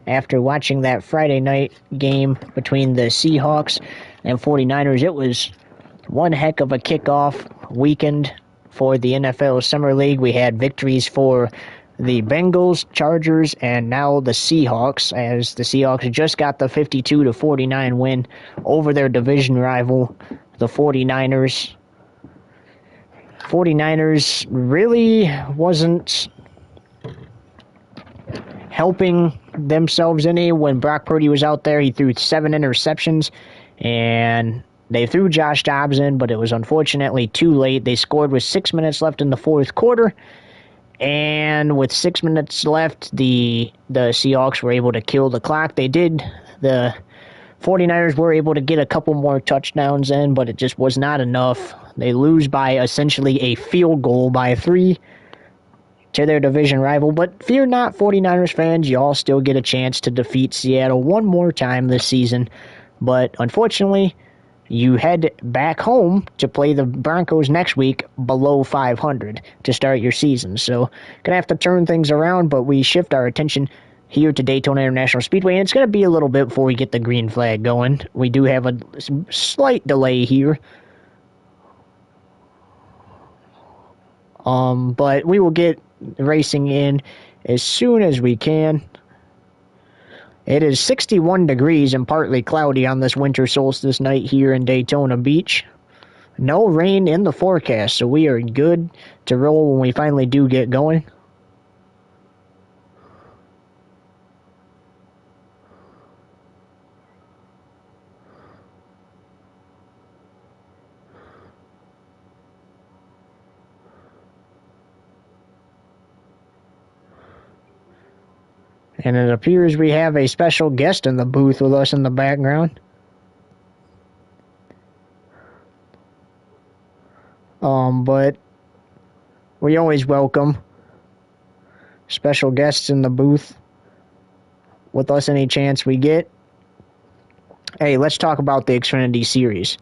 after watching that Friday night game between the Seahawks and 49ers. It was one heck of a kickoff weekend for the NFL Summer League. We had victories for the Bengals, Chargers, and now the Seahawks, as the Seahawks just got the 52-49 win over their division rival, the 49ers. 49ers really wasn't helping themselves any when Brock Purdy was out there. He threw 7 interceptions, and they threw Josh Dobbs in, but it was unfortunately too late. They scored with 6 minutes left in the fourth quarter, and with 6 minutes left, the Seahawks were able to kill the clock. The 49ers were able to get a couple more touchdowns in, but it just was not enough. They lose by essentially a field goal by 3 to their division rival. But fear not, 49ers fans, you all still get a chance to defeat Seattle one more time this season. But unfortunately, you head back home to play the Broncos next week below 500 to start your season. So, gonna have to turn things around, but we shift our attention here to Daytona International Speedway, and it's going to be a little bit before we get the green flag going. We do have a slight delay here. But we will get racing in as soon as we can. It is 61 degrees and partly cloudy on this winter solstice night here in Daytona Beach. No rain in the forecast, so we are good to roll when we finally do get going. And it appears we have a special guest in the booth with us in the background. But we always welcome special guests in the booth with us any chance we get. Hey, let's talk about the Xfinity Series.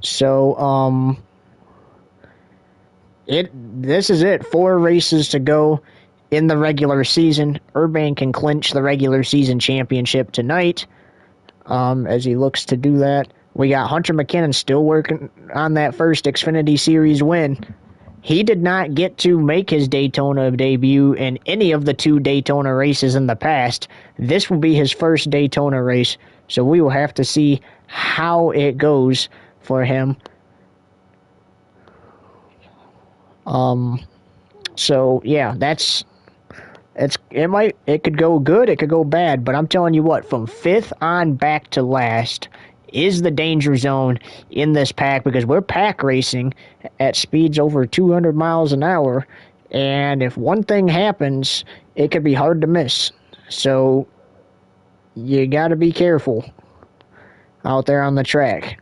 So, this is it. 4 races to go in the regular season. Urban can clinch the regular season championship tonight, as he looks to do that. We got Hunter McKinnon still working on that first Xfinity Series win. He did not get to make his Daytona debut in any of the 2 Daytona races in the past. This will be his first Daytona race, so we will have to see how it goes for him. So yeah, it could go good, it could go bad, but I'm telling you what, from 5th on back to last is the danger zone in this pack, because we're pack racing at speeds over 200 miles an hour, and if one thing happens, it could be hard to miss. So you got to be careful out there on the track.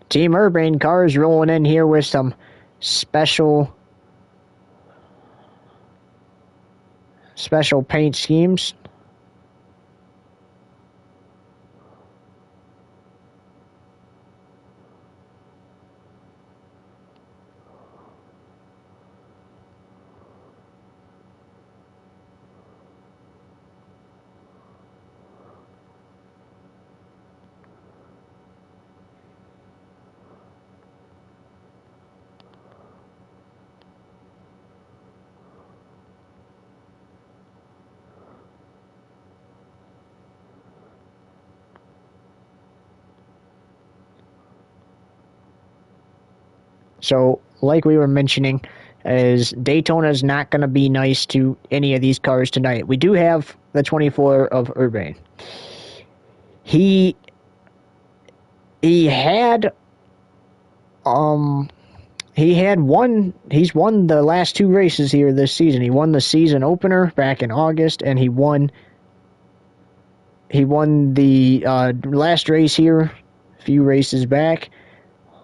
Team Urban cars rolling in here with some special paint schemes. So, like we were mentioning, is Daytona is not going to be nice to any of these cars tonight. We do have the 24 of Urban. He's won the last 2 races here this season. He won the season opener back in August, and he won the last race here a few races back.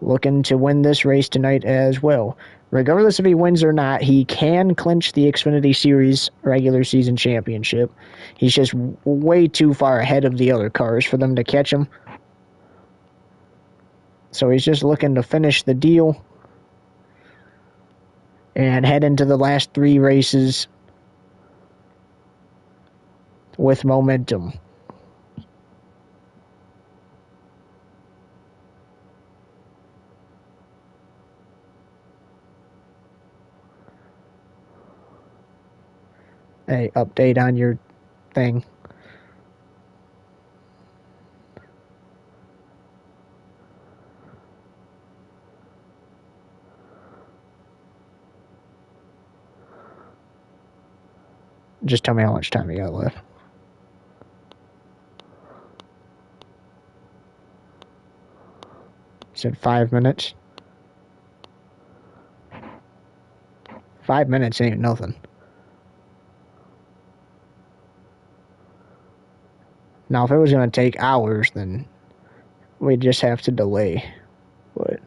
Looking to win this race tonight as well. Regardless if he wins or not, he can clinch the Xfinity Series regular season championship. He's just way too far ahead of the other cars for them to catch him. So he's just looking to finish the deal and head into the last 3 races with momentum. Hey, update on your thing. Just tell me how much time you got left. You said 5 minutes. 5 minutes ain't nothing. Now, if it was going to take hours, then we'd just have to delay. But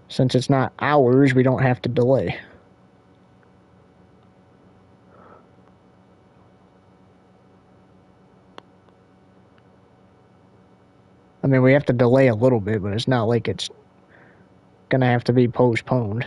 since it's not hours, we don't have to delay. I mean, we have to delay a little bit, but it's not like it's going to have to be postponed.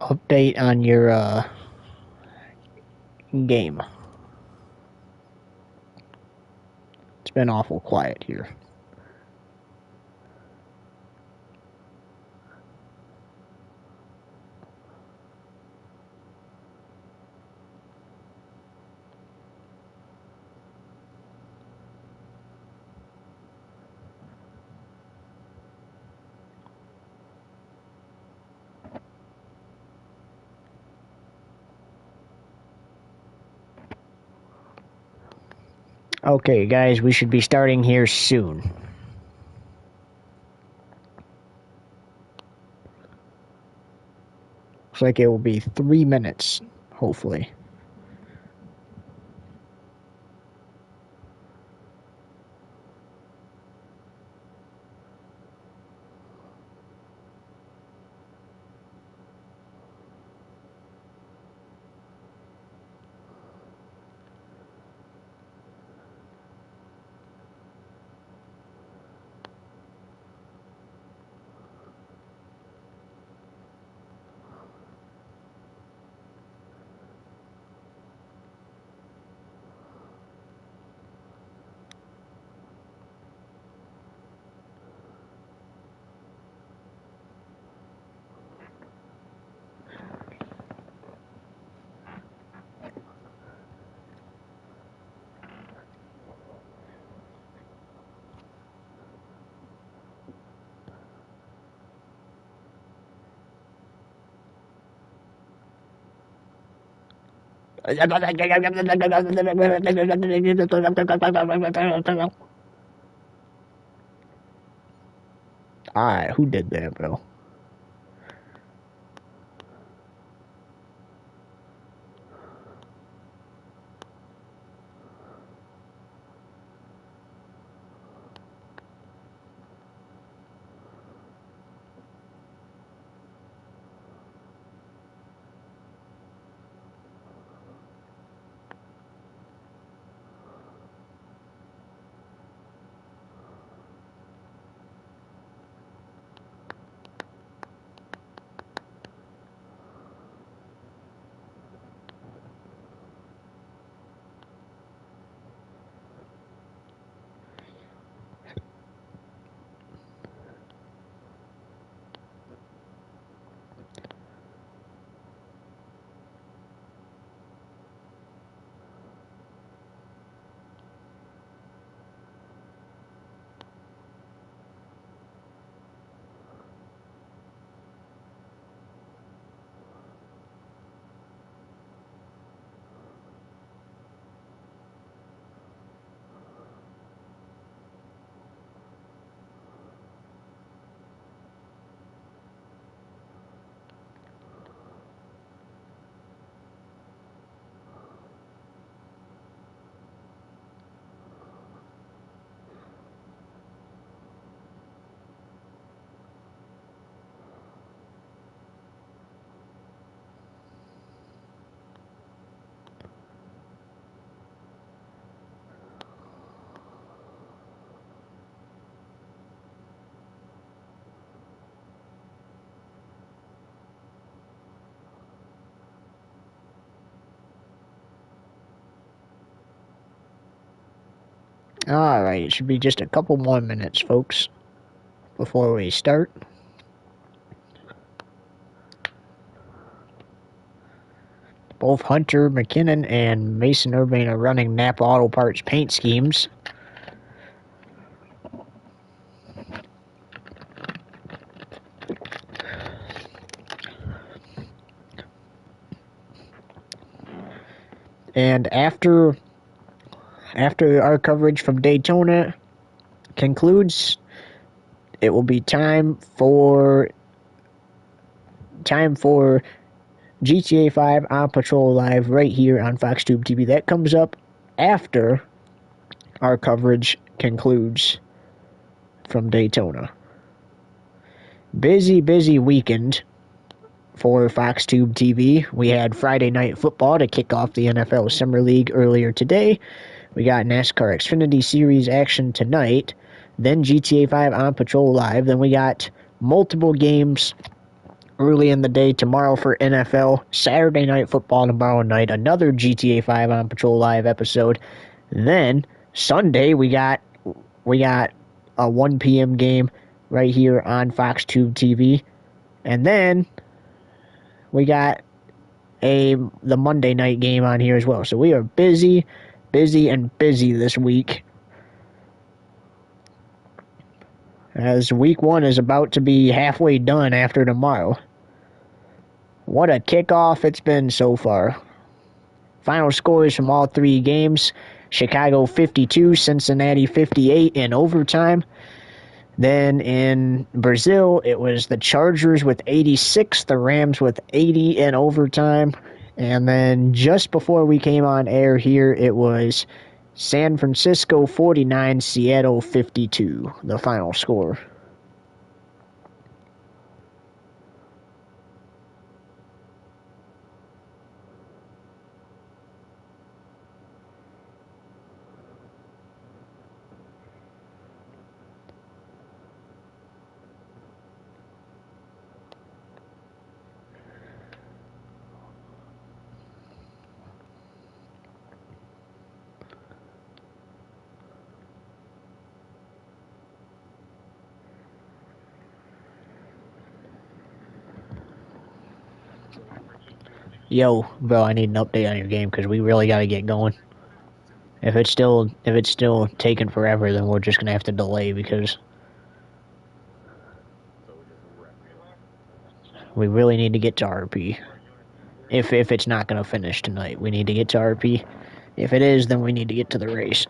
update on your game. It's been awful quiet here. Okay, guys, we should be starting here soon. Looks like it will be 3 minutes, hopefully. Alright, who did that, bro? Alright, it should be just a couple more minutes, folks, before we start. Both Hunter McKinnon and Mason Urbane are running Napa Auto Parts paint schemes. And after our coverage from Daytona concludes, it will be time for GTA 5 on Patrol Live right here on FoxTube TV. That comes up after our coverage concludes from Daytona. Busy weekend for FoxTube TV. We had Friday Night Football to kick off the NFL Summer League earlier today. We got NASCAR Xfinity Series action tonight. Then GTA 5 on Patrol Live. Then we got multiple games early in the day tomorrow for NFL. Saturday Night Football tomorrow night. Another GTA 5 On Patrol Live episode. Then Sunday we got a 1 p.m. game right here on Fox Tube TV. And then we got the Monday night game on here as well. So we are busy this week. As week 1 is about to be halfway done after tomorrow. What a kickoff it's been so far. Final scores from all 3 games. Chicago 52, Cincinnati 58 in overtime. Then in Brazil, it was the Chargers with 86, the Rams with 80 in overtime. And then just before we came on air here, it was San Francisco 49, Seattle 52, the final score. Yo, bro, I need an update on your game because we really got to get going. If it's still taking forever, then we're just gonna have to delay because we really need to get to RP. If it's not gonna finish tonight, we need to get to RP. If it is, then we need to get to the race.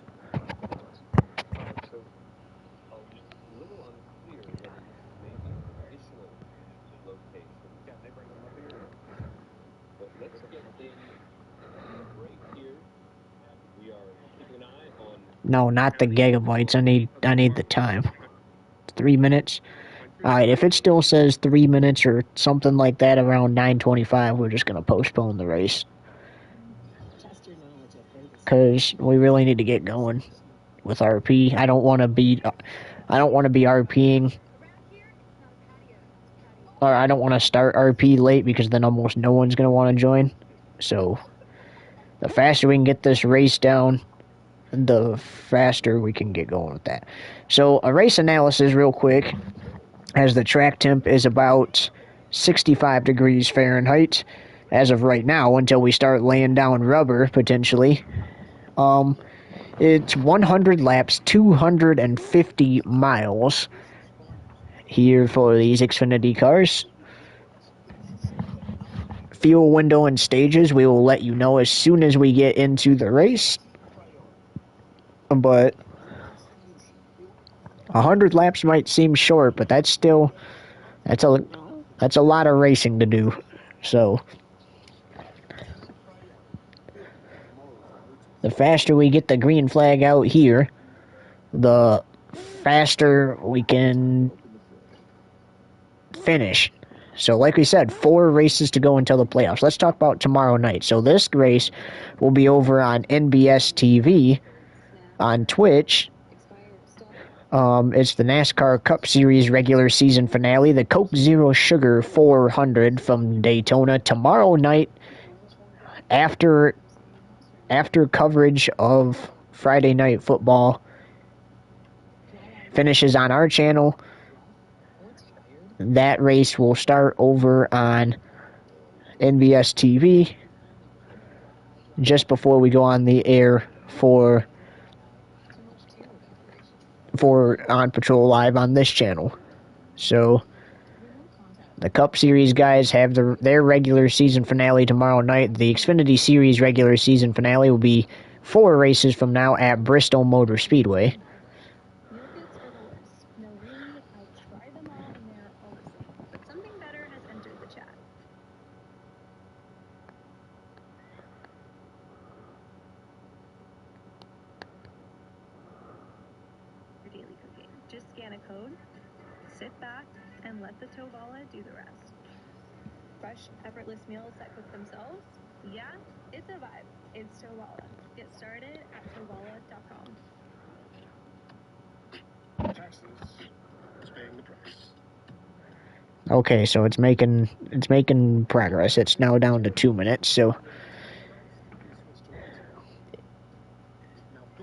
No, not the gigabytes. I need the time. 3 minutes. Alright, if it still says 3 minutes or something like that around 9:25, we're just gonna postpone the race. Cause we really need to get going with RP. I don't want to be RPing, or I don't want to start RP late because then almost no one's gonna want to join. So the faster we can get this race down, the faster we can get going with that. So a race analysis real quick, as the track temp is about 65 degrees Fahrenheit as of right now until we start laying down rubber potentially. It's 100 laps, 250 miles here for these Xfinity cars. Fuel window and stages, we will let you know as soon as we get into the race. But 100 laps might seem short, but that's a lot of racing to do. So the faster we get the green flag out here, the faster we can finish. So like we said, 4 races to go until the playoffs. Let's talk about tomorrow night. So this race will be over on NBS TV, on Twitch. It's the NASCAR Cup Series regular season finale, the Coke Zero Sugar 400 from Daytona. Tomorrow night, after coverage of Friday Night Football finishes on our channel, that race will start over on NBS TV just before we go on the air for On Patrol Live on this channel. So the Cup Series guys have their regular season finale tomorrow night. The Xfinity Series regular season finale will be 4 races from now at Bristol Motor Speedway. Fresh, effortless meals that cook themselves? Yeah, it's a vibe. It's Wawa. Get started at Wawa.com. Taxes is paying the price. Okay, so it's making progress. It's now down to 2 minutes, so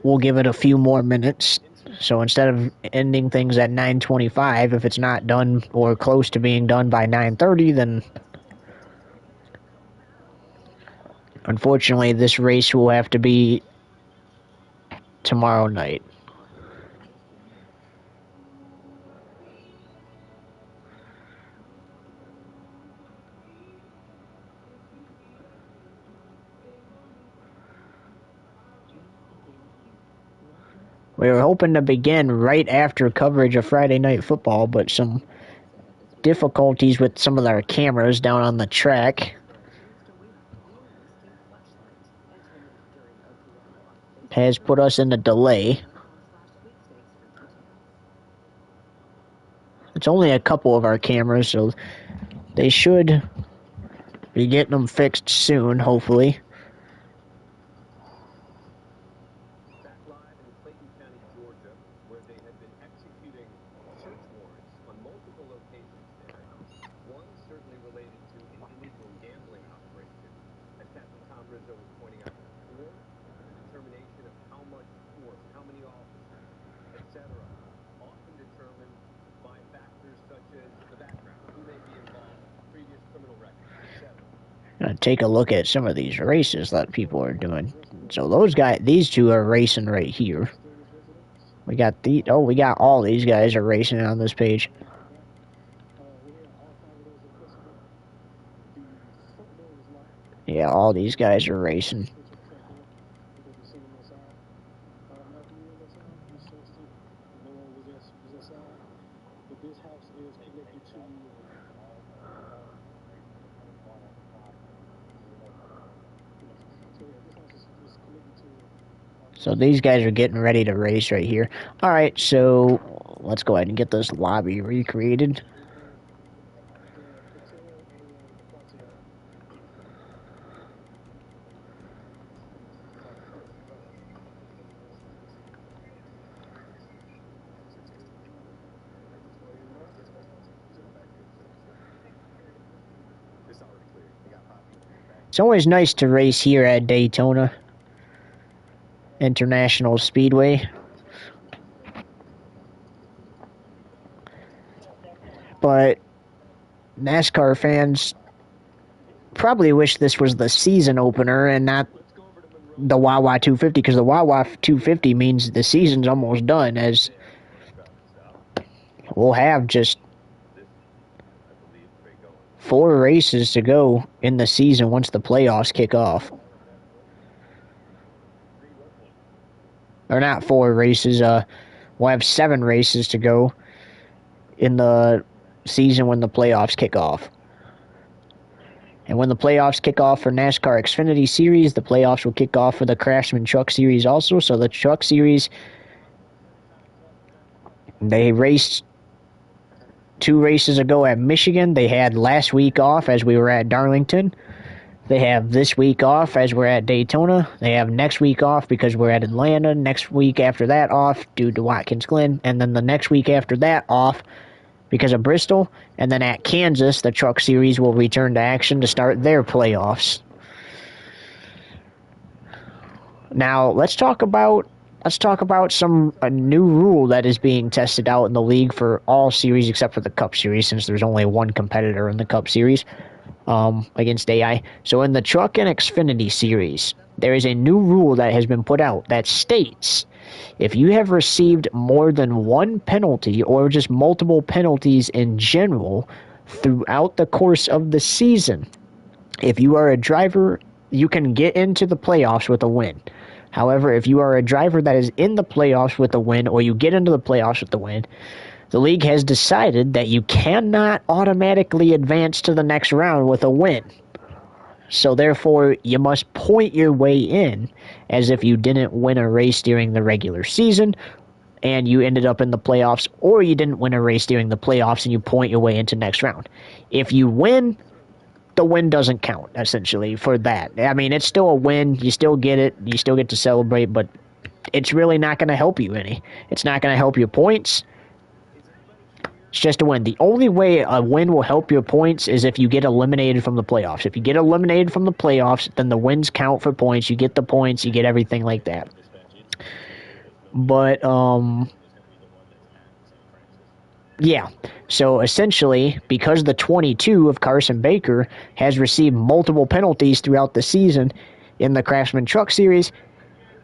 we'll give it a few more minutes. So instead of ending things at 9:25, if it's not done or close to being done by 9:30, then unfortunately this race will have to be tomorrow night. We were hoping to begin right after coverage of Friday Night Football, but some difficulties with some of our cameras down on the track has put us in a delay. It's only a couple of our cameras, so they should be getting them fixed soon, hopefully. Take a look at some of these races that people are doing. So these two are racing right here. We got all these guys are racing on this page. Yeah, all these guys are racing. So these guys are getting ready to race right here. All right, so let's go ahead and get this lobby recreated. It's always nice to race here at Daytona International Speedway. But NASCAR fans probably wish this was the season opener and not the Wawa 250, because the Wawa 250 means the season's almost done, as we'll have just 4 races to go in the season once the playoffs kick off. Or not 4 races, we'll have 7 races to go in the season when the playoffs kick off. And when the playoffs kick off for NASCAR Xfinity Series, the playoffs will kick off for the Craftsman Truck Series also. So the Truck Series, they raced 2 races ago at Michigan. They had last week off as we were at Darlington. They have this week off as we're at Daytona. They have next week off because we're at Atlanta. Next week after that off due to Watkins Glen. And then the next week after that off because of Bristol. And then at Kansas, the Truck Series will return to action to start their playoffs. Now, let's talk about a new rule that is being tested out in the league for all series except for the Cup Series, since there's only one competitor in the Cup Series against AI. So in the Truck and Xfinity Series, there is a new rule that has been put out that states if you have received more than one penalty or just multiple penalties in general throughout the course of the season, if you are a driver, you can get into the playoffs with a win. However, if you are a driver that is in the playoffs with a win, or you get into the playoffs with a win, the league has decided that you cannot automatically advance to the next round with a win. So therefore, you must point your way in as if you didn't win a race during the regular season and you ended up in the playoffs, or you didn't win a race during the playoffs and you point your way into next round. If you win, the win doesn't count, essentially, for that. I mean, it's still a win. You still get it. You still get to celebrate, but it's really not going to help you any. It's not going to help your points. It's just a win. The only way a win will help your points is if you get eliminated from the playoffs. If you get eliminated from the playoffs, then the wins count for points. You get the points, you get everything like that. But, yeah. So essentially, because the 22 of Carson Baker has received multiple penalties throughout the season in the Craftsman Truck Series,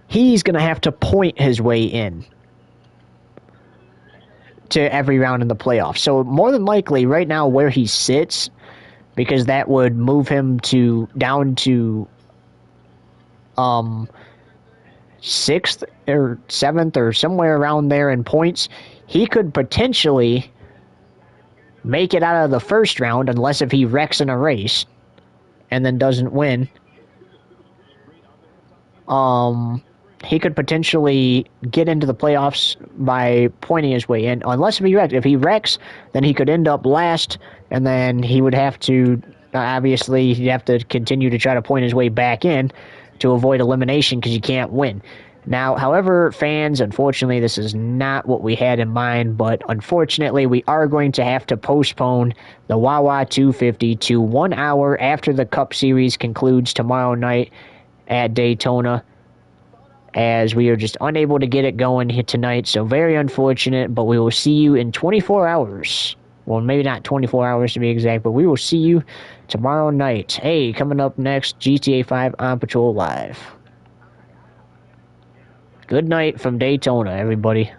he's going to have to point his way in to every round in the playoffs. So more than likely, right now where he sits, because that would move him down to 6th or 7th or somewhere around there in points, he could potentially make it out of the first round unless if he wrecks in a race and then doesn't win. He could potentially get into the playoffs by pointing his way in, unless if he wrecks. If he wrecks, then he could end up last, and then he would have to, obviously, he'd have to continue to try to point his way back in to avoid elimination because you can't win. Now, however, fans, unfortunately, this is not what we had in mind, but unfortunately, we are going to have to postpone the Wawa 250 to 1 hour after the Cup Series concludes tomorrow night at Daytona, as we are just unable to get it going here tonight. So very unfortunate, but we will see you in 24 hours. Well, maybe not 24 hours to be exact, but we will see you tomorrow night. Hey, coming up next, GTA 5 On Patrol Live. Good night from Daytona, everybody.